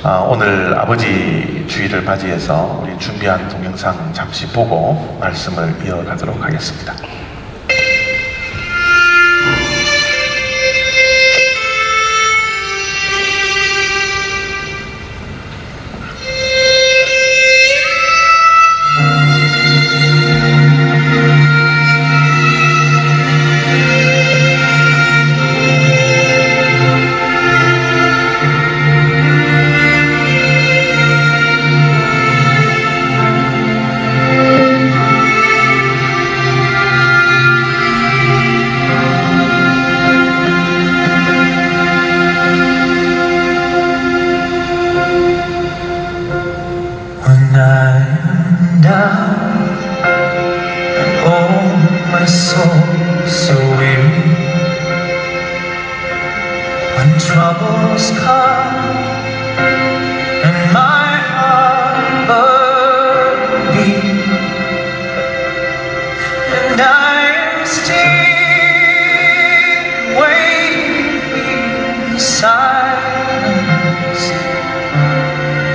오늘 아버지 주일을 맞이해서 우리 준비한 동영상 잠시 보고 말씀을 이어가도록 하겠습니다. So weary when troubles come and my heart beats, and I am still waiting in silence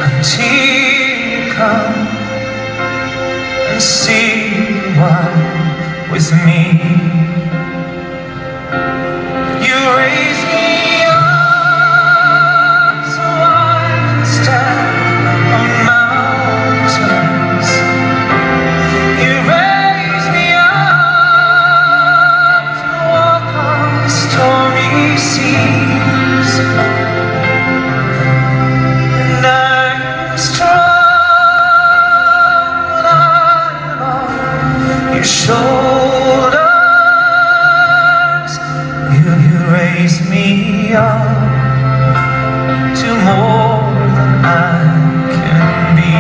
until you come and see why with me. You raise me up so I can stand on mountains. You raise me up to walk on stormy seas, and I'm strong when I'm on your shoulders. You raise me up to more than I can be.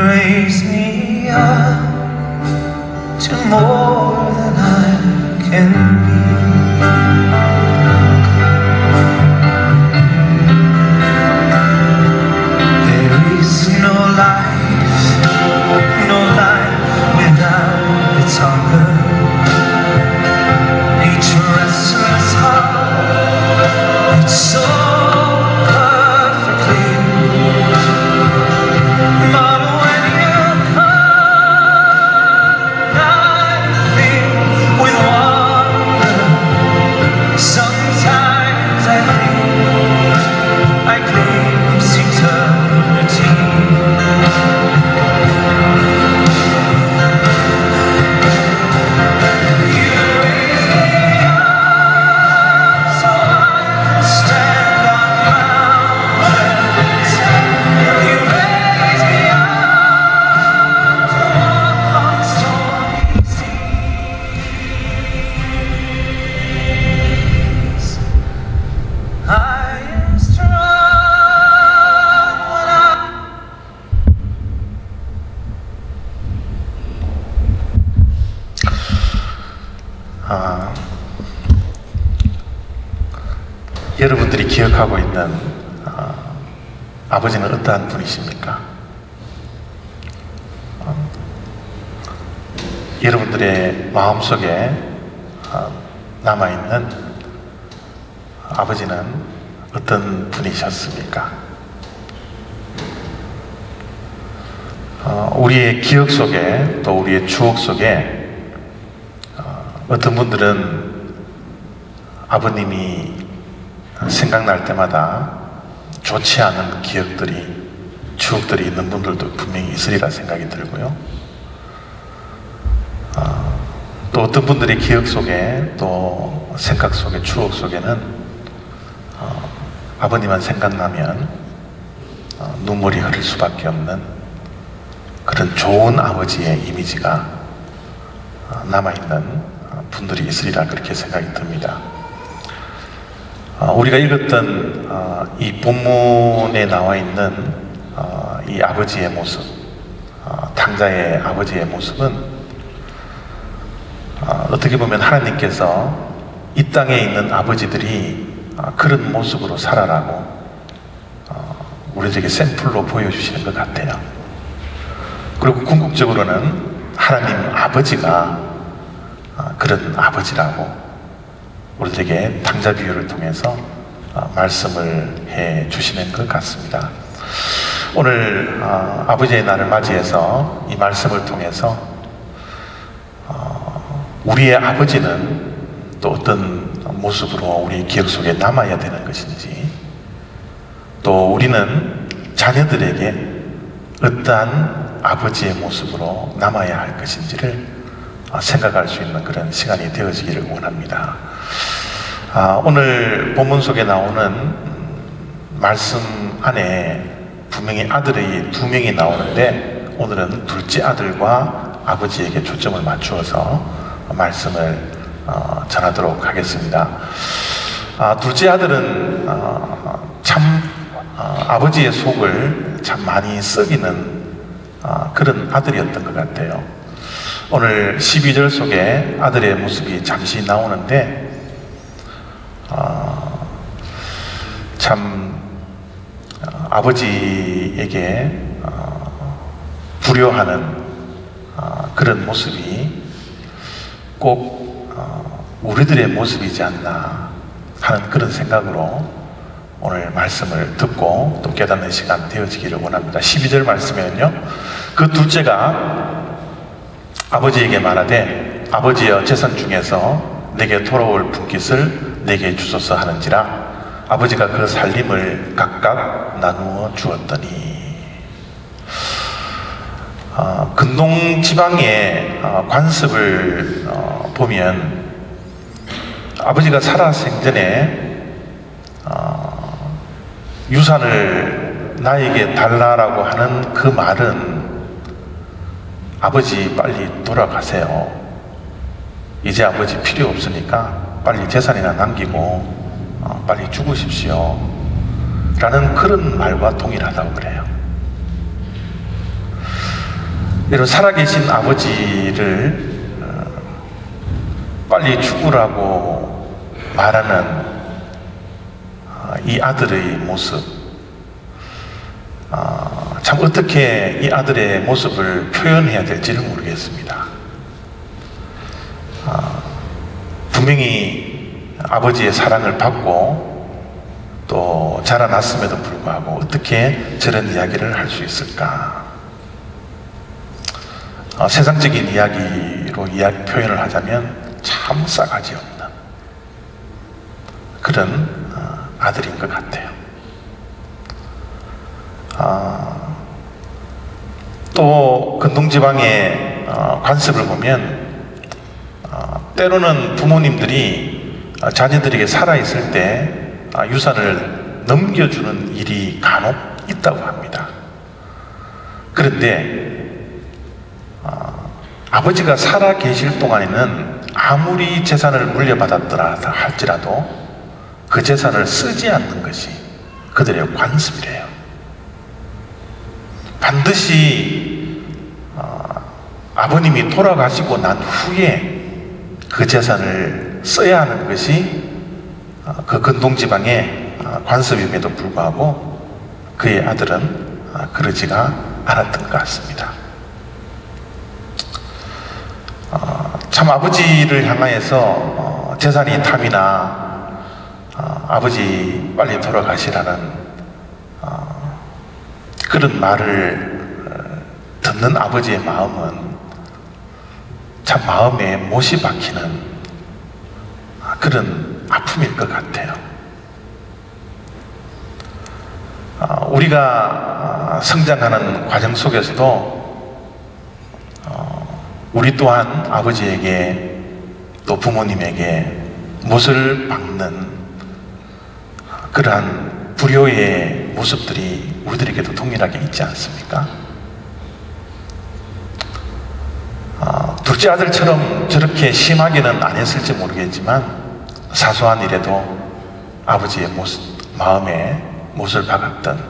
Raise me up to more than I can be. There is no life without its hunger. Each restless heart, it's so perfectly. 여러분들이 기억하고 있는 아버지는 어떠한 분이십니까? 여러분들의 마음속에 남아있는 아버지는 어떤 분이셨습니까? 우리의 기억 속에 또 우리의 추억 속에 어떤 분들은 아버님이 생각날 때마다 좋지 않은 기억들이, 추억들이 있는 분들도 분명히 있으리라 생각이 들고요. 또 어떤 분들의 기억 속에, 또 생각 속에, 추억 속에는 아버님만 생각나면 눈물이 흐를 수밖에 없는 그런 좋은 아버지의 이미지가 남아있는 분들이 있으리라 그렇게 생각이 듭니다. 우리가 읽었던 이 본문에 나와 있는 이 아버지의 모습, 탕자의 아버지의 모습은 어떻게 보면 하나님께서 이 땅에 있는 아버지들이 그런 모습으로 살아라고 우리에게 샘플로 보여주시는 것 같아요. 그리고 궁극적으로는 하나님 아버지가 그런 아버지라고 우리에게 탕자 비유를 통해서 말씀을 해 주시는 것 같습니다. 오늘 아버지의 날을 맞이해서 이 말씀을 통해서 우리의 아버지는 또 어떤 모습으로 우리 기억 속에 남아야 되는 것인지, 또 우리는 자녀들에게 어떠한 아버지의 모습으로 남아야 할 것인지를 생각할 수 있는 그런 시간이 되어지기를 원합니다. 오늘 본문 속에 나오는 말씀 안에 분명히 아들이 2명이 나오는데, 오늘은 둘째 아들과 아버지에게 초점을 맞추어서 말씀을 전하도록 하겠습니다. 둘째 아들은 참 아버지의 속을 참 많이 썩이는 그런 아들이었던 것 같아요. 오늘 12절 속에 아들의 모습이 잠시 나오는데 참 아버지에게 불효하는 그런 모습이 꼭 우리들의 모습이지 않나 하는 그런 생각으로 오늘 말씀을 듣고 또 깨닫는 시간 되어지기를 원합니다. 12절 말씀에는요, 그 둘째가 아버지에게 말하되 아버지여, 재산 중에서 내게 돌아올 분깃을 내게 주소서 하는지라. 아버지가 그 살림을 각각 나누어 주었더니. 근동 지방의 관습을 보면 아버지가 살아 생전에 유산을 나에게 달라라고 하는 그 말은 아버지 빨리 돌아가세요, 이제 아버지 필요 없으니까 빨리 재산이나 남기고 빨리 죽으십시오 라는 그런 말과 동일하다고 그래요. 이런 살아계신 아버지를 빨리 죽으라고 말하는 이 아들의 모습, 참 어떻게 이 아들의 모습을 표현해야 될지를 모르겠습니다. 분명히 아버지의 사랑을 받고 또 자라났음에도 불구하고 어떻게 저런 이야기를 할 수 있을까? 세상적인 이야기로 표현을 하자면 참 싸가지 없는 그런 아들인 것 같아요. 또 근동지방의 관습을 보면 때로는 부모님들이 자녀들에게 살아있을 때 유산을 넘겨주는 일이 간혹 있다고 합니다. 그런데 아버지가 살아 계실 동안에는 아무리 재산을 물려받았더라 할지라도 그 재산을 쓰지 않는 것이 그들의 관습이래요. 반드시 아버님이 돌아가시고 난 후에 그 재산을 써야 하는 것이 그 근동지방의 관습임에도 불구하고 그의 아들은 그러지가 않았던 것 같습니다. 참 아버지를 향하여서 재산이 탐이나 아버지 빨리 돌아가시라는 그런 말을 듣는 아버지의 마음은 참 마음에 못이 박히는 그런 아픔일 것 같아요. 우리가 성장하는 과정 속에서도 우리 또한 아버지에게 또 부모님에게 못을 박는 그러한 불효의 모습들이 우리들에게도 동일하게 있지 않습니까? 둘째 아들처럼 저렇게 심하게는 안 했을지 모르겠지만 사소한 일에도 아버지의 마음에 못을 박았던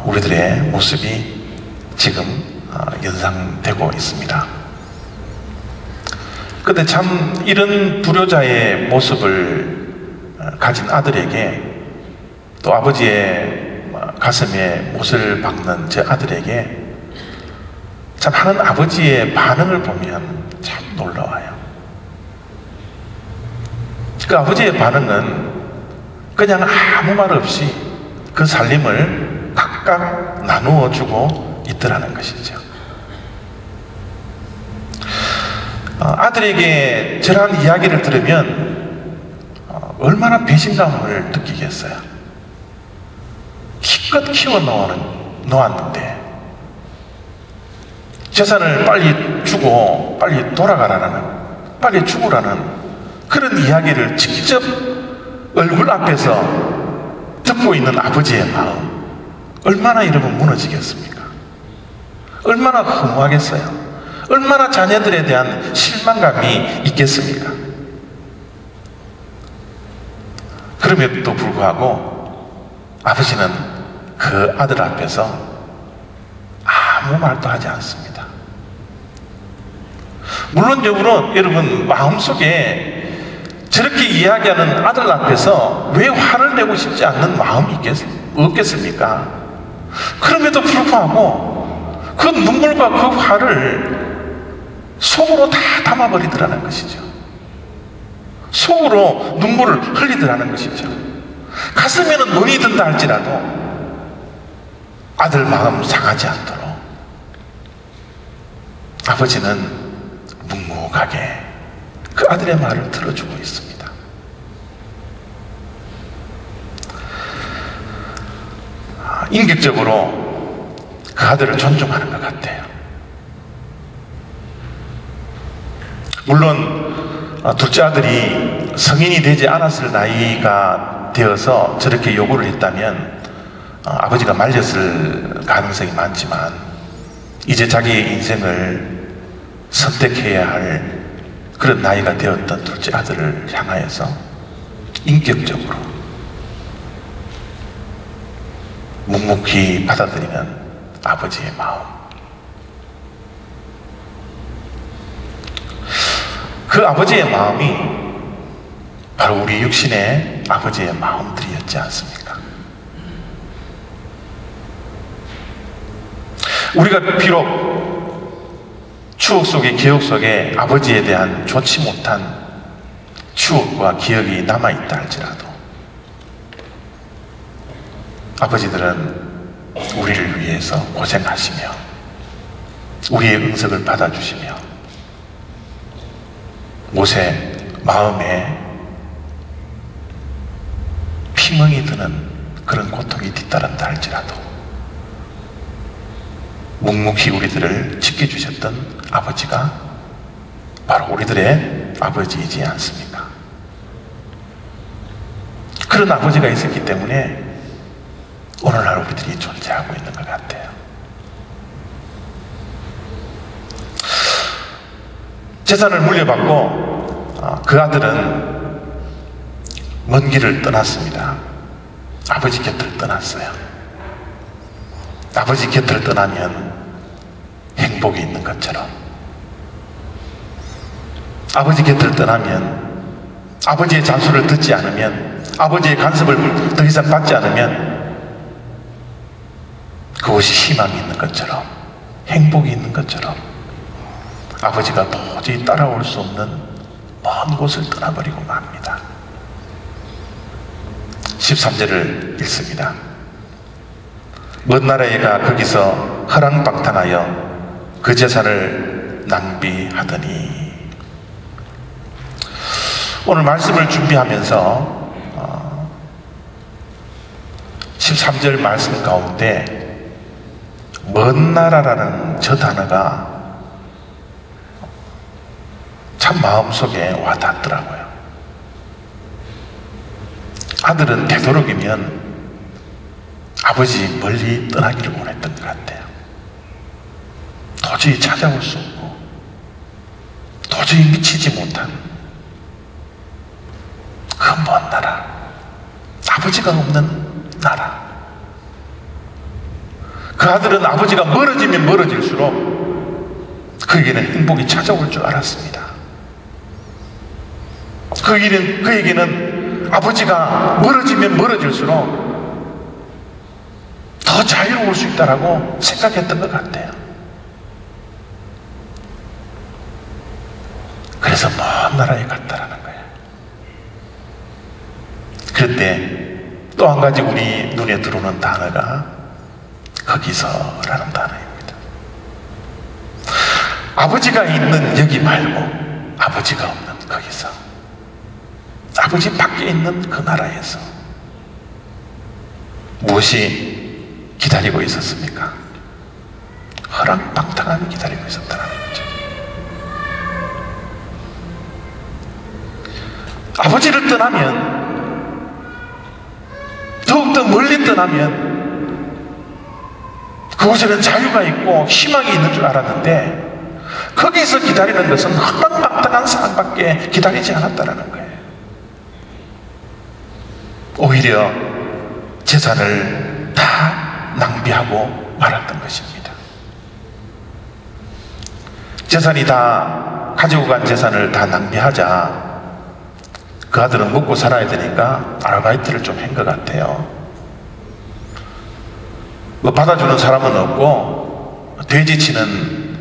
우리들의 모습이 지금 연상되고 있습니다. 그런데 참 이런 불효자의 모습을 가진 아들에게 또 아버지의 가슴에 못을 박는 저 아들에게 참 하는 아버지의 반응을 보면 참 놀라워요. 그 아버지의 반응은 그냥 아무 말 없이 그 살림을 각각 나누어 주고 있더라는 것이죠. 아들에게 저러한 이야기를 들으면 얼마나 배신감을 느끼겠어요. 기껏 키워 놓았는데 재산을 빨리 주고 빨리 돌아가라는, 빨리 죽으라는 그런 이야기를 직접 얼굴 앞에서 듣고 있는 아버지의 마음, 얼마나 여러분 무너지겠습니까? 얼마나 허무하겠어요? 얼마나 자녀들에 대한 실망감이 있겠습니까? 그럼에도 불구하고 아버지는 그 아들 앞에서 아무 말도 하지 않습니다. 물론 여러분 마음속에 저렇게 이야기하는 아들 앞에서 왜 화를 내고 싶지 않는 마음이 없겠습니까? 그럼에도 불구하고 그 눈물과 그 화를 속으로 다 담아버리더라는 것이죠. 속으로 눈물을 흘리더라는 것이죠. 가슴에는 눈이 든다 할지라도 아들 마음 상하지 않도록 아버지는 묵묵하게 그 아들의 말을 들어주고 있습니다. 인격적으로 그 아들을 존중하는 것 같아요. 물론 둘째 아들이 성인이 되지 않았을 나이가 되어서 저렇게 요구를 했다면 아버지가 말렸을 가능성이 많지만 이제 자기의 인생을 선택해야 할 그런 나이가 되었던 둘째 아들을 향하여서 인격적으로 묵묵히 받아들이는 아버지의 마음, 그 아버지의 마음이 바로 우리 육신의 아버지의 마음들이었지 않습니까? 우리가 비록 추억 속에, 기억 속에 아버지에 대한 좋지 못한 추억과 기억이 남아있다 할지라도 아버지들은 우리를 위해서 고생하시며 우리의 응석을 받아주시며 못의 마음에 피멍이 드는 그런 고통이 뒤따른다 할지라도 묵묵히 우리들을 지켜주셨던 아버지가 바로 우리들의 아버지이지 않습니까? 그런 아버지가 있었기 때문에 오늘날 우리들이 존재하고 있는 것 같아요. 재산을 물려받고 그 아들은 먼 길을 떠났습니다. 아버지 곁을 떠났어요. 아버지 곁을 떠나면 행복이 있는 것처럼, 아버지 곁을 떠나면 아버지의 잔소리를 듣지 않으면, 아버지의 간섭을 더 이상 받지 않으면 그것이 희망이 있는 것처럼, 행복이 있는 것처럼 아버지가 도저히 따라올 수 없는 먼 곳을 떠나버리고 맙니다. 13절을 읽습니다. 먼 나라에 가 거기서 허랑방탕하여 그 재산을 낭비하더니, 오늘 말씀을 준비하면서 13절 말씀 가운데 먼 나라라는 저 단어가 참 마음속에 와닿더라고요. 아들은 되도록이면 아버지 멀리 떠나기를 원했던 것 같아요. 도저히 찾아올 수 없고 도저히 미치지 못한 그 먼 나라, 아버지가 없는 나라. 그 아들은 아버지가 멀어지면 멀어질수록 그에게는 행복이 찾아올 줄 알았습니다. 그에게는 아버지가 멀어지면 멀어질수록 더 자유로울 수 있다고 생각했던 것 같아요. 그래서 먼 나라에 갔다라는 거예요. 그런데 또 한 가지 우리 눈에 들어오는 단어가 거기서라는 단어입니다. 아버지가 있는 여기 말고 아버지가 없는 거기서, 아버지 밖에 있는 그 나라에서 무엇이 기다리고 있었습니까? 허랑방탕함이 기다리고 있었다는 거죠. 아버지를 떠나면, 더욱더 멀리 떠나면 그곳에는 자유가 있고 희망이 있는 줄 알았는데 거기서 기다리는 것은 허랑방탕한 사랑밖에 기다리지 않았다는 거예요. 오히려 재산을 다 낭비하고 말았던 것입니다. 가지고 간 재산을 다 낭비하자 그 아들은 먹고 살아야 되니까 아르바이트를 좀 한 것 같아요. 뭐 받아주는 사람은 없고 돼지치는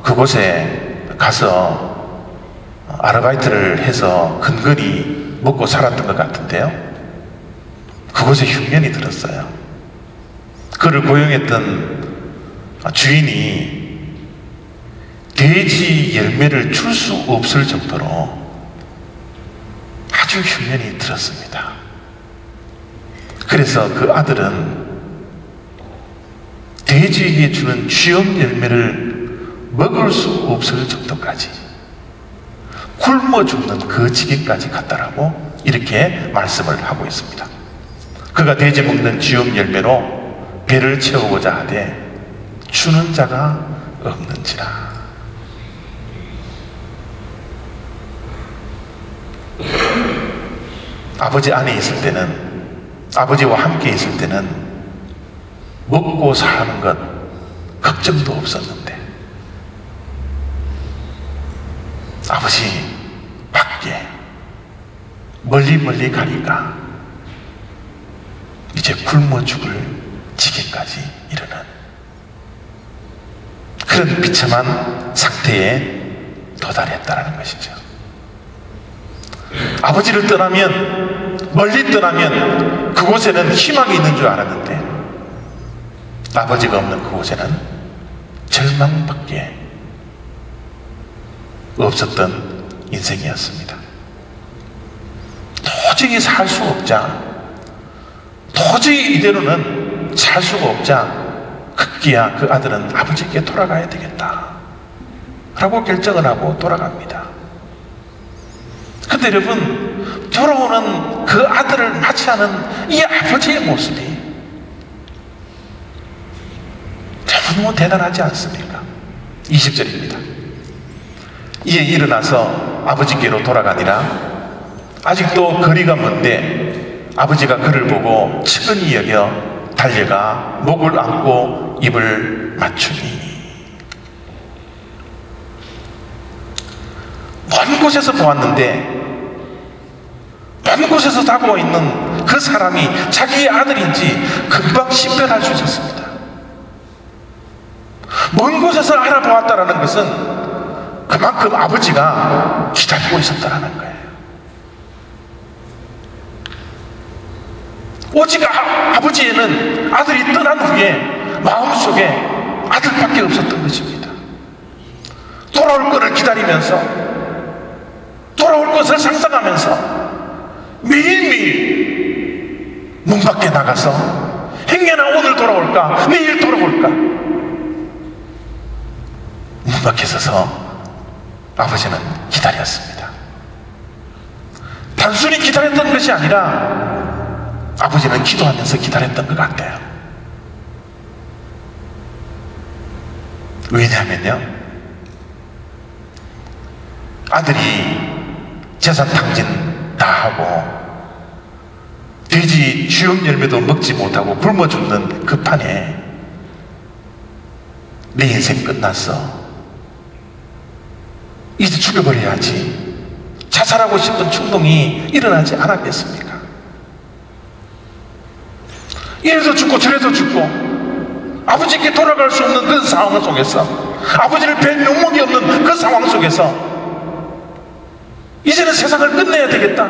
그곳에 가서 아르바이트를 해서 근근히 먹고 살았던 것 같은데요, 그곳에 흉년이 들었어요. 그를 고용했던 주인이 돼지 열매를 줄 수 없을 정도로 아주 흉년이 들었습니다. 그래서 그 아들은 돼지에게 주는 쥐염 열매를 먹을 수 없을 정도까지 굶어 죽는 그 지경까지 갔다라고 이렇게 말씀을 하고 있습니다. 그가 돼지 먹는 쥐염 열매로 배를 채우고자 하되 주는 자가 없는지라. 아버지 안에 있을 때는, 아버지와 함께 있을 때는 먹고 사는 것 걱정도 없었는데 아버지 밖에 멀리 가니까 이제 굶어 죽을 지경까지 이르는 그런 비참한 상태에 도달했다는 것이죠. 아버지를 떠나면, 멀리 떠나면 그곳에는 희망이 있는 줄 알았는데 아버지가 없는 그곳에는 절망밖에 없었던 인생이었습니다. 도저히 살 수 없자, 도저히 이대로는 살 수가 없자 급기야 그 아들은 아버지께 돌아가야 되겠다 라고 결정을 하고 돌아갑니다. 근데 여러분, 돌아오는 그 아들을 맞이하는 이 아버지의 모습이 너무 대단하지 않습니까? 20절입니다. 이에 일어나서 아버지께로 돌아가니라. 아직도 거리가 먼데 아버지가 그를 보고 측은히 여겨 달려가 목을 안고 입을 맞추니. 먼 곳에서 보았는데 먼 곳에서 다가와 있는 그 사람이 자기의 아들인지 금방 식별할 수 있었습니다. 먼 곳에서 알아보았다는 것은 그만큼 아버지가 기다리고 있었다는 거예요. 오직 아버지에는 아들이 떠난 후에 마음속에 아들밖에 없었던 것입니다. 돌아올 것을 기다리면서 돌아올 것을 상상하면서 매일매일 문 밖에 나가서 행여나 오늘 돌아올까 내일 돌아올까 문 밖에 서서 아버지는 기다렸습니다. 단순히 기다렸던 것이 아니라 아버지는 기도하면서 기다렸던 것 같아요. 왜냐하면요, 아들이 재산 탕진 다 하고 돼지 주염 열매도 먹지 못하고 굶어 죽는 그 판에 내 인생 끝났어, 이제 죽여버려야지, 자살하고 싶은 충동이 일어나지 않았겠습니까? 이래서 죽고 저래서 죽고 아버지께 돌아갈 수 없는 그 상황 속에서, 아버지를 뵐 명목이 없는 그 상황 속에서 이제는 세상을 끝내야 되겠다,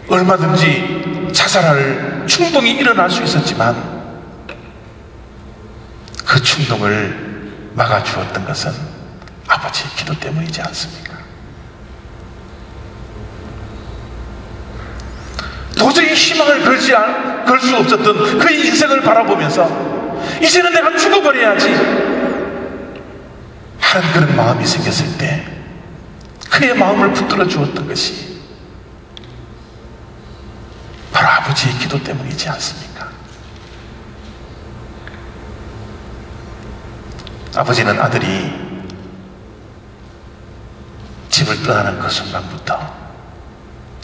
얼마든지 자살할 충동이 일어날 수 있었지만 그 충동을 막아주었던 것은 아버지의 기도 때문이지 않습니까? 도저히 희망을 걸 수 없었던 그의 인생을 바라보면서 이제는 내가 죽어버려야지 하는 그런 마음이 생겼을 때 그의 마음을 붙들어 주었던 것이 바로 아버지의 기도 때문이지 않습니까? 아버지는 아들이 집을 떠나는 그 순간부터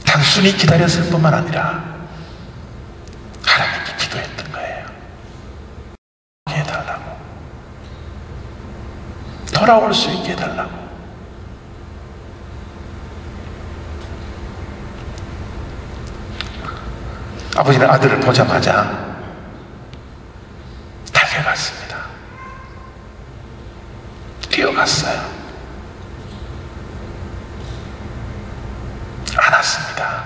단순히 기다렸을 뿐만 아니라 하나님께 기도했던 거예요. 해달라고, 돌아올 수 있게 해달라고. 아버지는 아들을 보자마자 달려갔습니다. 뛰어갔어요. 안았습니다.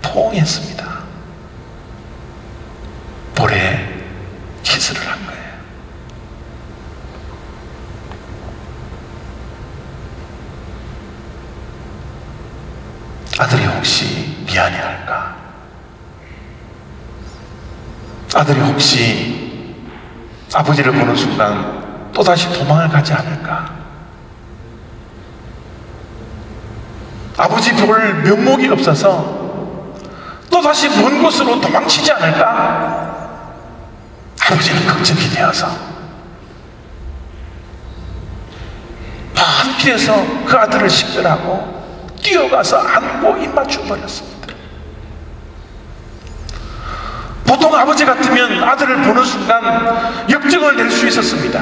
포옹했습니다. 볼에 키스를 한 거예요. 아들이 혹시 미안해할까? 아들이 혹시 아버지를 보는 순간 또다시 도망을 가지 않을까? 아버지 볼 면목이 없어서 또다시 먼 곳으로 도망치지 않을까? 아버지는 걱정이 되어서 먼 길에서 그 아들을 식별하고 뛰어가서 안고 입 맞춰 버렸습니다. 보통 아버지 같으면 아들을 보는 순간 역정을 낼 수 있었습니다.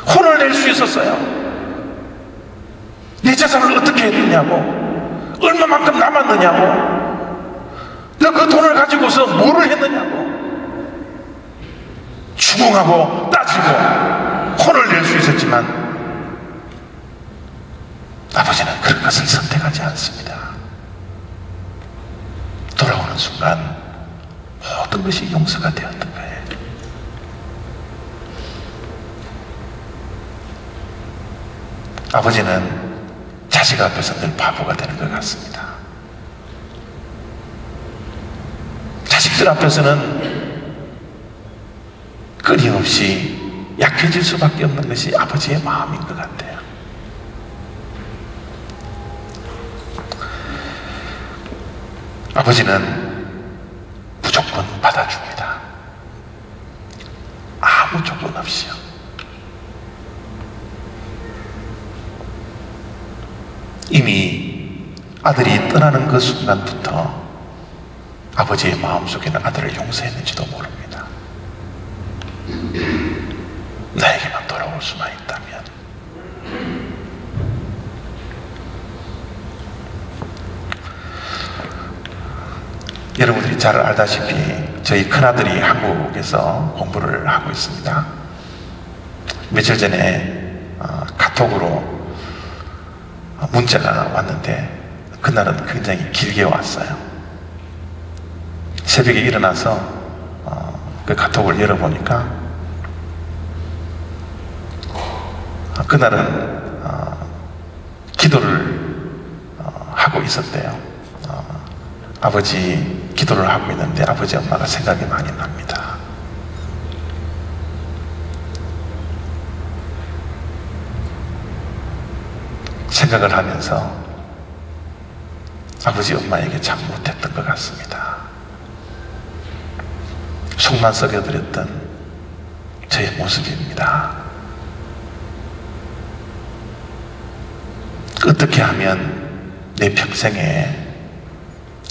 혼을 낼 수 있었어요. 내 재산을 어떻게 했느냐고, 얼마만큼 남았느냐고, 너 그 돈을 가지고서 뭐를 했느냐고 추궁하고 따지고 혼을 낼 수 있었지만 아버지는 그런 것을 선택하지 않습니다. 돌아오는 순간 모든 것이 용서가 되었던 거예요. 아버지는 자식 앞에서 늘 바보가 되는 것 같습니다. 자식들 앞에서는 끊임없이 약해질 수밖에 없는 것이 아버지의 마음인 것 같아요. 아버지는 무조건 받아줍니다. 아무 조건 없이요. 이미 아들이 떠나는 그 순간부터 아버지의 마음속에는 아들을 용서했는지도 모릅니다. 나에게만 돌아올 수만 있다면. 여러분들이 잘 알다시피 저희 큰아들이 한국에서 공부를 하고 있습니다. 며칠 전에 카톡으로 문자가 왔는데 그날은 굉장히 길게 왔어요. 새벽에 일어나서 그 카톡을 열어보니까 그날은 하고 있었대요. 아버지 기도를 하고 있는데 아버지 엄마가 생각이 많이 납니다. 생각을 하면서 아버지 엄마에게 참 못했던 것 같습니다. 속만 썩여드렸던 저의 모습입니다. 어떻게 하면 내 평생에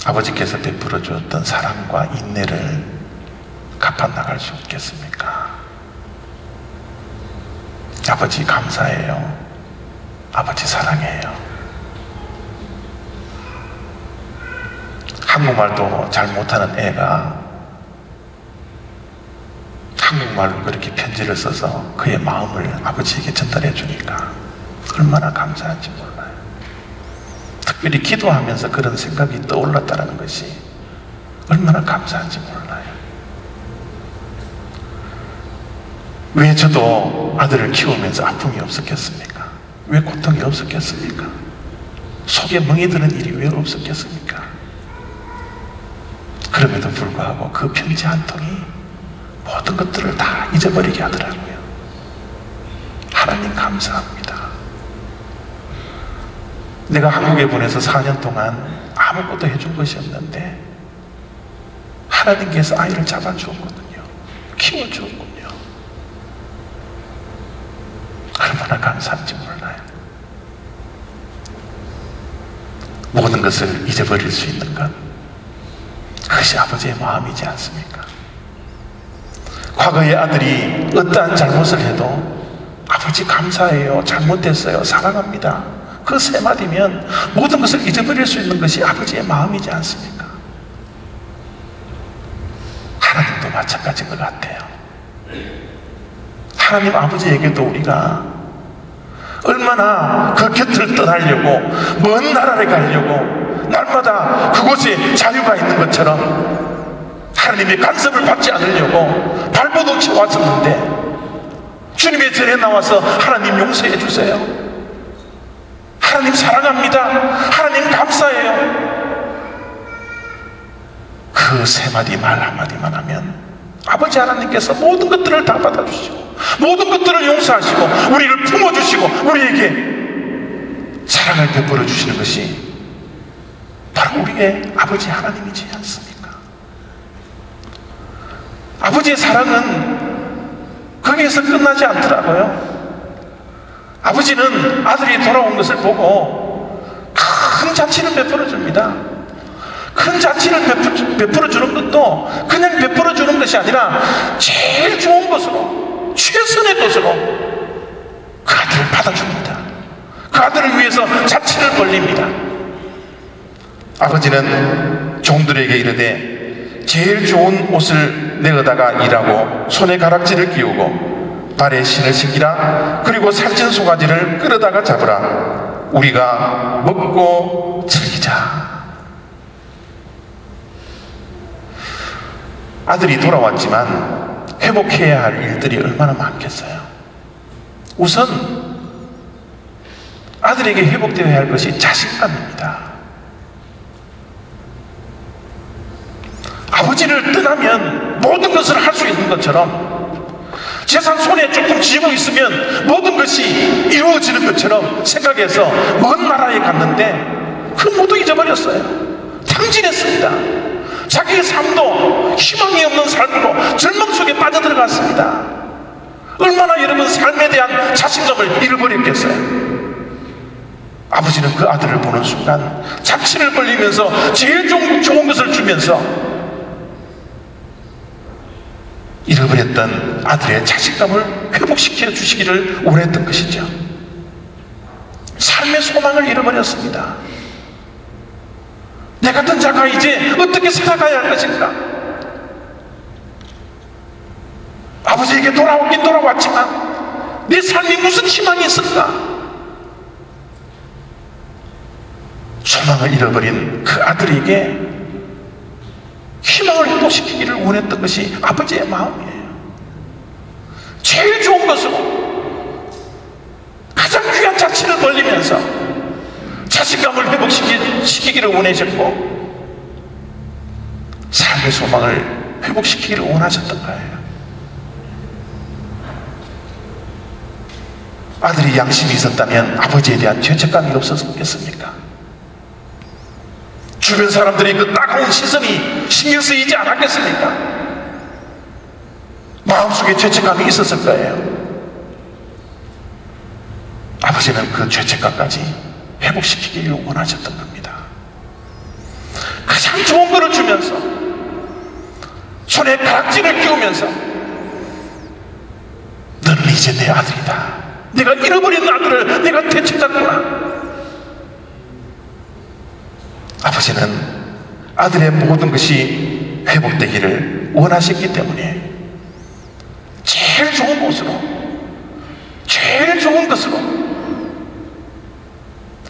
아버지께서 베풀어 주었던 사랑과 인내를 갚아 나갈 수 있겠습니까? 아버지 감사해요. 아버지 사랑해요. 한국말도 잘 못하는 애가 한국말로 그렇게 편지를 써서 그의 마음을 아버지에게 전달해 주니까 얼마나 감사한지 몰라요. 특별히 기도하면서 그런 생각이 떠올랐다는 것이 얼마나 감사한지 몰라요. 왜 저도 아들을 키우면서 아픔이 없었겠습니까? 왜 고통이 없었겠습니까? 속에 멍이 드는 일이 왜 없었겠습니까? 그럼에도 불구하고 그 편지 한 통이 모든 것들을 다 잊어버리게 하더라고요. 하나님 감사합니다. 내가 한국에 보내서 4년 동안 아무것도 해준 것이 없는데 하나님께서 아이를 잡아주었거든요. 키워주었군요. 얼마나 감사한지 몰라요. 모든 것을 잊어버릴 수 있는 것, 그것이 아버지의 마음이지 않습니까? 과거의 아들이 어떠한 잘못을 해도 아버지 감사해요, 잘못했어요, 사랑합니다, 그 세 마디면 모든 것을 잊어버릴 수 있는 것이 아버지의 마음이지 않습니까? 하나님도 마찬가지인 것 같아요. 하나님 아버지에게도 우리가 얼마나 그 곁을 떠나려고 먼 나라를 가려고 날마다 그곳에 자유가 있는 것처럼 하나님의 간섭을 받지 않으려고 발버둥 쳐 왔었는데 주님의 절에 나와서 하나님 용서해 주세요, 하나님 사랑합니다, 하나님 감사해요, 그 세 마디 말 한마디만 하면 아버지 하나님께서 모든 것들을 다 받아주시고 모든 것들을 용서하시고 우리를 품어주시고 우리에게 사랑을 베풀어 주시는 것이 바로 우리의 아버지 하나님이지 않습니까? 아버지의 사랑은 거기에서 끝나지 않더라고요. 아버지는 아들이 돌아온 것을 보고 큰 잔치를 베풀어 줍니다. 큰 잔치를 베풀어 주는 것도 그냥 베풀어 주는 것이 아니라 제일 좋은 것으로, 최선의 것으로 그 아들을 받아줍니다. 그 아들을 위해서 잔치를 벌립니다. 아버지는 종들에게 이르되 제일 좋은 옷을 내어다가 일하고 손에 가락지를 끼우고 발에 신을 신기라. 그리고 살찐 송아지를 끌어다가 잡으라. 우리가 먹고 즐기자. 아들이 돌아왔지만 회복해야 할 일들이 얼마나 많겠어요. 우선 아들에게 회복되어야 할 것이 자신감입니다. 아버지를 떠나면 모든 것을 할 수 있는 것처럼, 재산 손에 조금 쥐고 있으면 모든 것이 이루어지는 것처럼 생각해서 먼 나라에 갔는데 그 모두 잊어버렸어요. 탕진했습니다. 자기의 삶도 희망이 없는 삶으로 절망 속에 빠져들어갔습니다. 얼마나 여러분 삶에 대한 자신감을 잃어버렸겠어요. 아버지는 그 아들을 보는 순간 잔치를 벌리면서 제일 좋은 것을 주면서 잃어버렸던 아들의 자신감을 회복시켜 주시기를 원했던 것이죠. 삶의 소망을 잃어버렸습니다. 내 같은 자가 이제 어떻게 살아가야 할 것인가? 아버지에게 돌아오긴 돌아왔지만 내 삶이 무슨 희망이 있을까? 소망을 잃어버린 그 아들에게 희망을 회복시키기를 원했던 것이 아버지의 마음이에요. 제일 좋은 것으로 가장 귀한 잔치를 벌리면서 자신감을 회복시키기를 원하셨고 삶의 소망을 회복시키기를 원하셨던 거예요. 아들이 양심이 있었다면 아버지에 대한 죄책감이 없었겠습니까? 주변 사람들이 그 따가운 시선이 신경 쓰이지 않았겠습니까? 마음속에 죄책감이 있었을 거예요. 아버지는 그 죄책감까지 회복시키기를 원하셨던 겁니다. 가장 좋은 것을 주면서 손에 가락지를 끼우면서 너는 이제 내 아들이다. 내가 잃어버린 아들을 내가 되찾았구나. 아버지는 아들의 모든 것이 회복되기를 원하셨기 때문에 제일 좋은 곳으로, 제일 좋은 것으로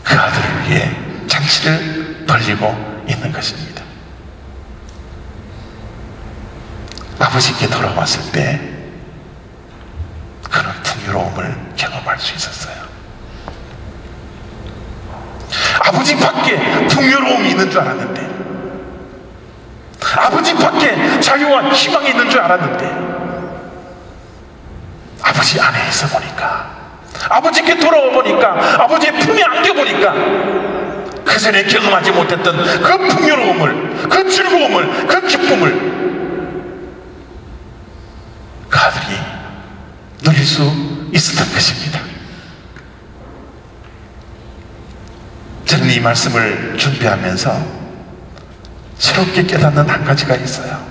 그 아들을 위해 잔치를 벌이고 있는 것입니다. 아버지께 돌아왔을 때 그런 풍요로움을 경험할 수 있었어요. 아버지 밖에 풍요로움이 있는 줄 알았는데, 아버지 밖에 자유와 희망이 있는 줄 알았는데, 아버지 안에 있어 보니까, 아버지께 돌아와 보니까, 아버지의 품에 안겨 보니까 그전에 경험하지 못했던 그 풍요로움을, 그 즐거움을, 그 기쁨을 그 아들이 누릴 수 있었던 것입니다. 저는 이 말씀을 준비하면서 새롭게 깨닫는 한 가지가 있어요.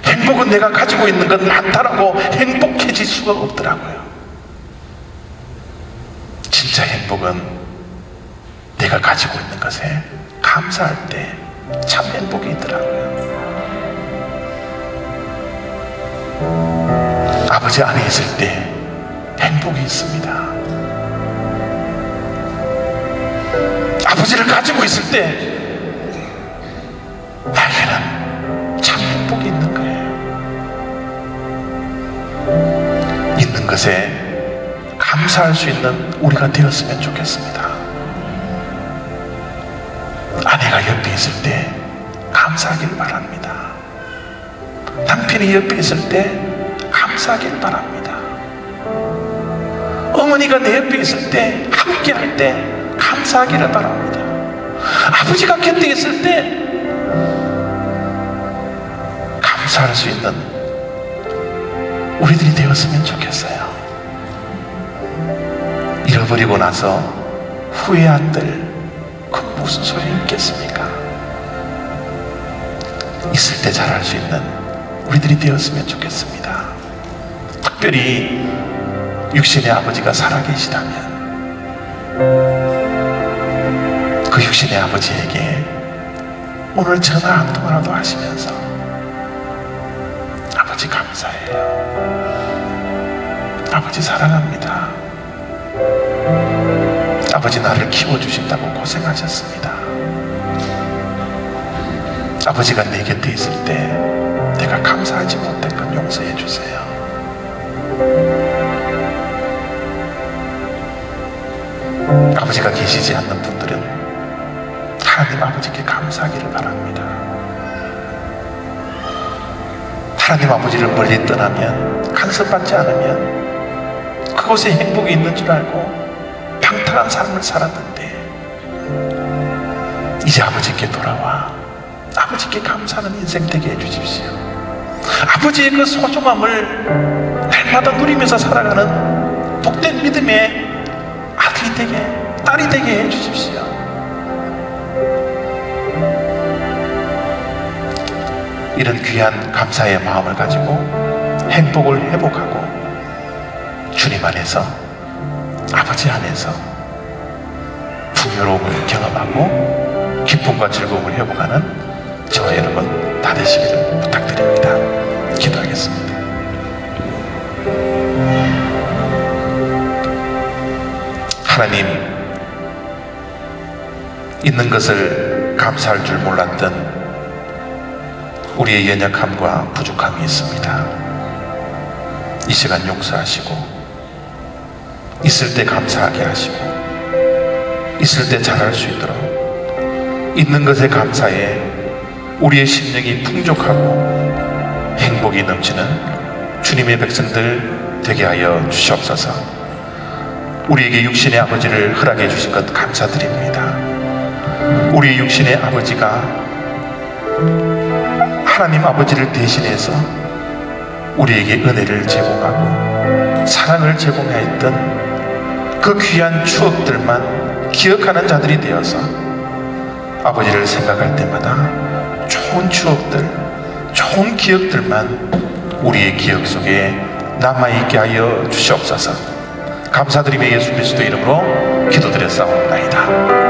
행복은 내가 가지고 있는 건 많다라고 행복해질 수가 없더라고요. 진짜 행복은 내가 가지고 있는 것에 감사할 때 참 행복이 있더라고요. 아버지 안에 있을 때 행복이 있습니다. 아버지를 가지고 있을 때 나에게는 참 행복이 있는 거예요. 있는 것에 감사할 수 있는 우리가 되었으면 좋겠습니다. 아내가 옆에 있을 때 감사하기를 바랍니다. 남편이 옆에 있을 때 감사하기를 바랍니다. 어머니가 내 옆에 있을 때, 함께 할 때 감사하기를 바랍니다. 아버지가 곁에 있을 때 감사할 수 있는 우리들이 되었으면 좋겠어요. 잃어버리고 나서 후회한들 그 무슨 소리 있겠습니까? 있을 때 잘할 수 있는 우리들이 되었으면 좋겠습니다. 특별히 육신의 아버지가 살아계시다면 그 육신의 아버지에게 오늘 전화 한 통화라도 하시면서 아버지 감사해요. 아버지 사랑합니다. 아버지 나를 키워주신다고 고생하셨습니다. 아버지가 내 곁에 있을 때 내가 감사하지 못한 건 용서해 주세요. 아버지가 계시지 않는 분들은 하나님 아버지께 감사하기를 바랍니다. 하나님 아버지를 멀리 떠나면, 간섭받지 않으면 그곳에 행복이 있는 줄 알고 방탕한 삶을 살았는데 이제 아버지께 돌아와 아버지께 감사하는 인생 되게 해주십시오. 아버지의 그 소중함을 날마다 누리면서 살아가는 복된 믿음의 아들이 되게, 딸이 되게 해주십시오. 이런 귀한 감사의 마음을 가지고 행복을 회복하고 주님 안에서, 아버지 안에서 풍요로움을 경험하고 기쁨과 즐거움을 회복하는 저와 여러분 다 되시기를 부탁드립니다. 기도하겠습니다. 하나님, 있는 것을 감사할 줄 몰랐던 우리의 연약함과 부족함이 있습니다. 이 시간 용서하시고 있을 때 감사하게 하시고 있을 때 잘할 수 있도록 있는 것에 감사해 우리의 심령이 풍족하고 행복이 넘치는 주님의 백성들 되게 하여 주시옵소서. 우리에게 육신의 아버지를 허락해 주신 것 감사드립니다. 우리 육신의 아버지가 하나님 아버지를 대신해서 우리에게 은혜를 제공하고 사랑을 제공하였던 그 귀한 추억들만 기억하는 자들이 되어서 아버지를 생각할 때마다 좋은 추억들, 좋은 기억들만 우리의 기억 속에 남아있게 하여 주시옵소서. 감사드리며 예수 그리스도 이름으로 기도드렸사옵나이다.